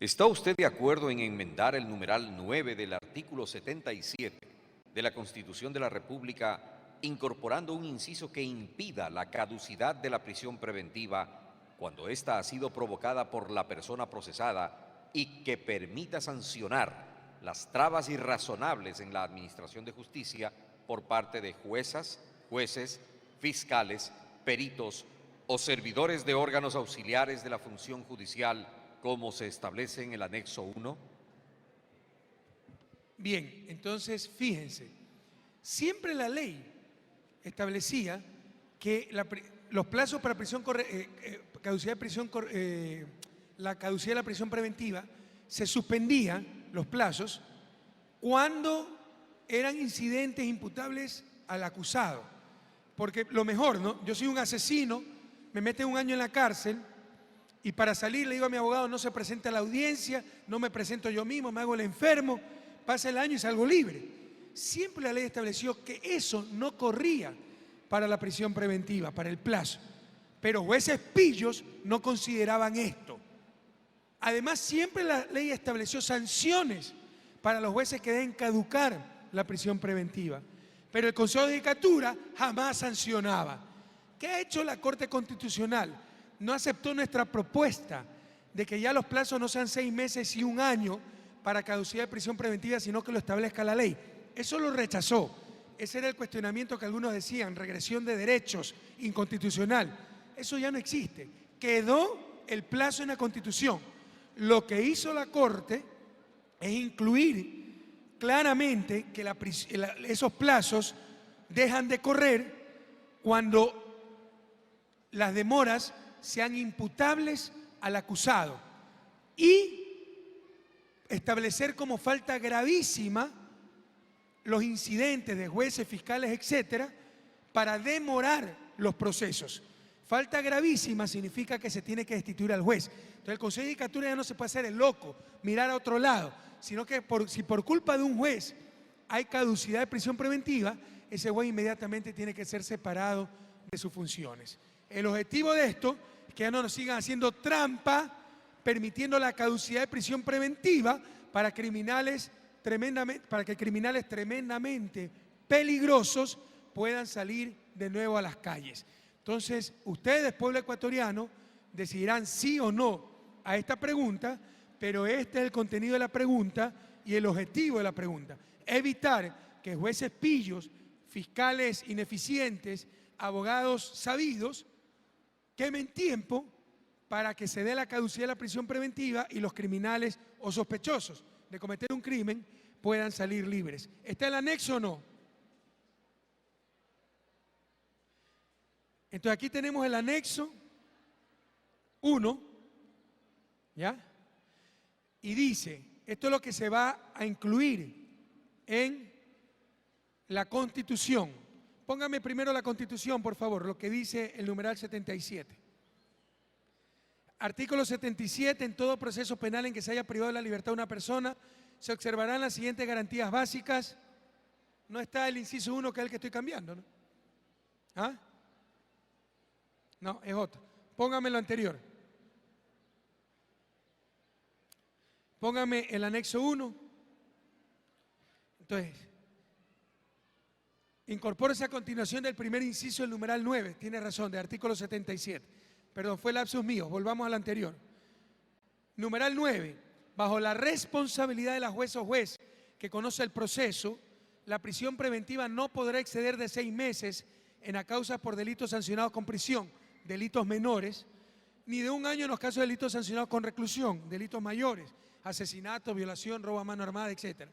¿Está usted de acuerdo en enmendar el numeral 9 del artículo 77 de la Constitución de la República, incorporando un inciso que impida la caducidad de la prisión preventiva cuando ésta ha sido provocada por la persona procesada y que permita sancionar las trabas irrazonables en la administración de justicia por parte de juezas, jueces, fiscales, peritos o servidores de órganos auxiliares de la función judicial, como se establece en el anexo 1? Bien, entonces fíjense, siempre la ley establecía que los plazos para caducidad de la caducidad de la prisión preventiva se suspendían los plazos cuando eran incidentes imputables al acusado. Porque lo mejor, ¿no? Yo soy un asesino, me meten 1 año en la cárcel y para salir le digo a mi abogado: no se presenta a la audiencia, no me presento yo mismo, me hago el enfermo, pasa el año y salgo libre. Siempre la ley estableció que eso no corría para la prisión preventiva, para el plazo. Pero jueces pillos no consideraban esto. Además, siempre la ley estableció sanciones para los jueces que deben caducar la prisión preventiva. Pero el Consejo de Judicatura jamás sancionaba. ¿Qué ha hecho la Corte Constitucional? No aceptó nuestra propuesta de que ya los plazos no sean 6 meses y 1 año para caducidad de prisión preventiva, sino que lo establezca la ley. Eso lo rechazó. Ese era el cuestionamiento que algunos decían: regresión de derechos, inconstitucional. Eso ya no existe. Quedó el plazo en la Constitución. Lo que hizo la Corte es incluir claramente que esos plazos dejan de correr cuando las demoras sean imputables al acusado y establecer como falta gravísima los incidentes de jueces, fiscales, etcétera, para demorar los procesos. Falta gravísima significa que se tiene que destituir al juez. Entonces el Consejo de Judicatura ya no se puede hacer el loco, mirar a otro lado, sino que si por culpa de un juez hay caducidad de prisión preventiva, ese juez inmediatamente tiene que ser separado de sus funciones. El objetivo de esto es que ya no nos sigan haciendo trampa, permitiendo la caducidad de prisión preventiva para que criminales tremendamente peligrosos puedan salir de nuevo a las calles. Entonces, ustedes, pueblo ecuatoriano, decidirán sí o no a esta pregunta, pero este es el contenido de la pregunta y el objetivo de la pregunta: evitar que jueces pillos, fiscales ineficientes, abogados sabidos, quemen tiempo para que se dé la caducidad de la prisión preventiva y los criminales o sospechosos de cometer un crimen puedan salir libres. ¿Está el anexo o no? Entonces aquí tenemos el anexo 1, ¿ya? Y dice, esto es lo que se va a incluir en la Constitución. Póngame primero la Constitución, por favor, lo que dice el numeral 77. Artículo 77. En todo proceso penal en que se haya privado de la libertad de una persona, se observarán las siguientes garantías básicas. No está el inciso 1, que es el que estoy cambiando, ¿no? ¿Ah? No, es otro. Póngame lo anterior. Póngame el anexo 1. Entonces, incorpórese a continuación del primer inciso del numeral 9. Tiene razón, de artículo 77. Perdón, fue lapsus mío. Volvamos al anterior. Numeral 9. Bajo la responsabilidad de la jueza o juez que conoce el proceso, la prisión preventiva no podrá exceder de 6 meses en las causas por delitos sancionados con prisión, delitos menores, ni de 1 año en los casos de delitos sancionados con reclusión, delitos mayores, asesinato, violación, robo a mano armada, etc.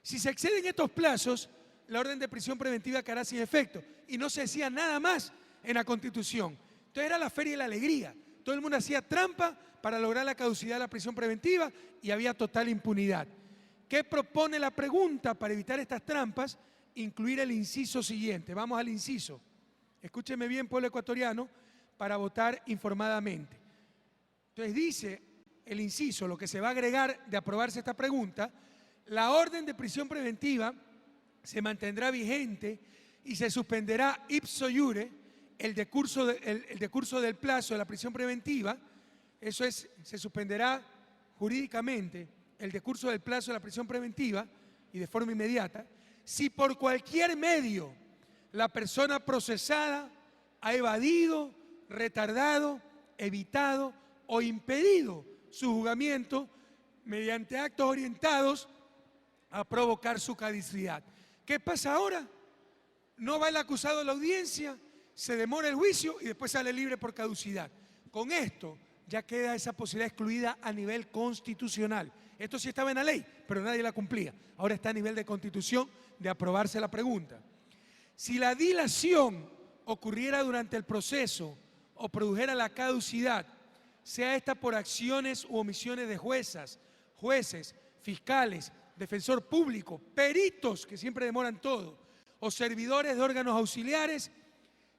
Si se exceden estos plazos, la orden de prisión preventiva quedará sin efecto. Y no se decía nada más en la Constitución. Entonces era la feria y la alegría. Todo el mundo hacía trampa para lograr la caducidad de la prisión preventiva y había total impunidad. ¿Qué propone la pregunta para evitar estas trampas? Incluir el inciso siguiente. Vamos al inciso. Escúcheme bien, pueblo ecuatoriano, para votar informadamente. Entonces dice el inciso, lo que se va a agregar de aprobarse esta pregunta: la orden de prisión preventiva se mantendrá vigente y se suspenderá ipso iure el decurso del plazo de la prisión preventiva. Eso es, se suspenderá jurídicamente el decurso del plazo de la prisión preventiva y de forma inmediata, si por cualquier medio la persona procesada ha evadido, retardado, evitado o impedido su juzgamiento mediante actos orientados a provocar su caducidad. ¿Qué pasa ahora? No va el acusado a la audiencia, se demora el juicio y después sale libre por caducidad. Con esto ya queda esa posibilidad excluida a nivel constitucional. Esto sí estaba en la ley, pero nadie la cumplía. Ahora está a nivel de Constitución de aprobarse la pregunta. Si la dilación ocurriera durante el proceso o produjera la caducidad, sea esta por acciones u omisiones de jueces, fiscales, defensor público, peritos, que siempre demoran todo, o servidores de órganos auxiliares,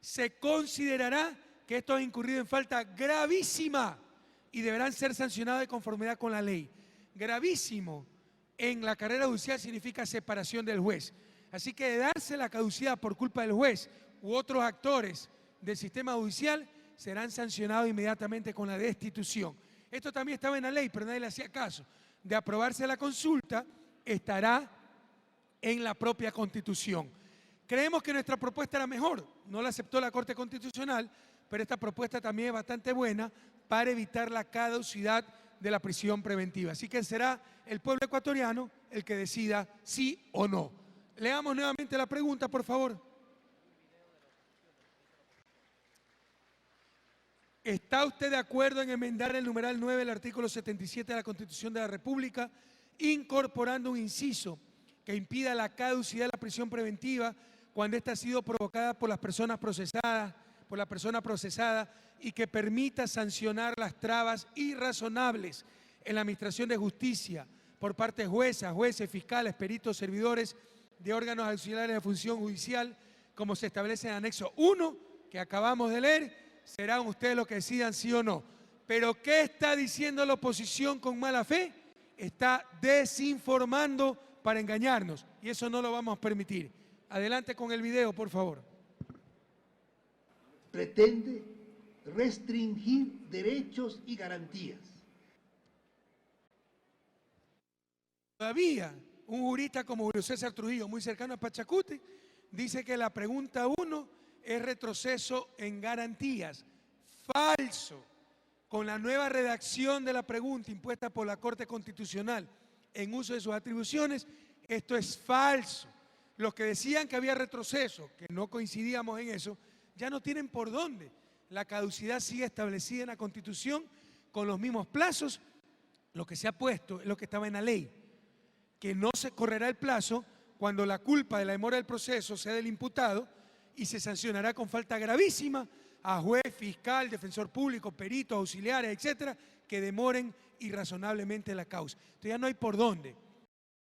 se considerará que esto ha incurrido en falta gravísima y deberán ser sancionados de conformidad con la ley. Gravísimo en la carrera judicial significa separación del juez. Así que de darse la caducidad por culpa del juez u otros actores del sistema judicial, serán sancionados inmediatamente con la destitución. Esto también estaba en la ley, pero nadie le hacía caso. De aprobarse la consulta, estará en la propia Constitución. Creemos que nuestra propuesta era mejor, no la aceptó la Corte Constitucional, pero esta propuesta también es bastante buena para evitar la caducidad de la prisión preventiva. Así que será el pueblo ecuatoriano el que decida sí o no. Leamos nuevamente la pregunta, por favor. ¿Está usted de acuerdo en enmendar el numeral 9 del artículo 77 de la Constitución de la República, incorporando un inciso que impida la caducidad de la prisión preventiva cuando ésta ha sido provocada por la persona procesada y que permita sancionar las trabas irrazonables en la administración de justicia por parte de jueces, fiscales, peritos, servidores de órganos auxiliares de función judicial, como se establece en el anexo 1, que acabamos de leer? Serán ustedes los que decidan sí o no. Pero ¿qué está diciendo la oposición con mala fe? Está desinformando para engañarnos y eso no lo vamos a permitir. Adelante con el video, por favor. Pretende restringir derechos y garantías. Todavía un jurista como Julio César Trujillo, muy cercano a Pachacuti, dice que la pregunta 1 es retroceso en garantías. Falso. Con la nueva redacción de la pregunta impuesta por la Corte Constitucional en uso de sus atribuciones, esto es falso. Los que decían que había retroceso, que no coincidíamos en eso, ya no tienen por dónde. La caducidad sigue establecida en la Constitución con los mismos plazos. Lo que se ha puesto es lo que estaba en la ley, que no se correrá el plazo cuando la culpa de la demora del proceso sea del imputado y se sancionará con falta gravísima a juez, fiscal, defensor público, peritos, auxiliares, etcétera, que demoren irrazonablemente la causa. Entonces ya no hay por dónde.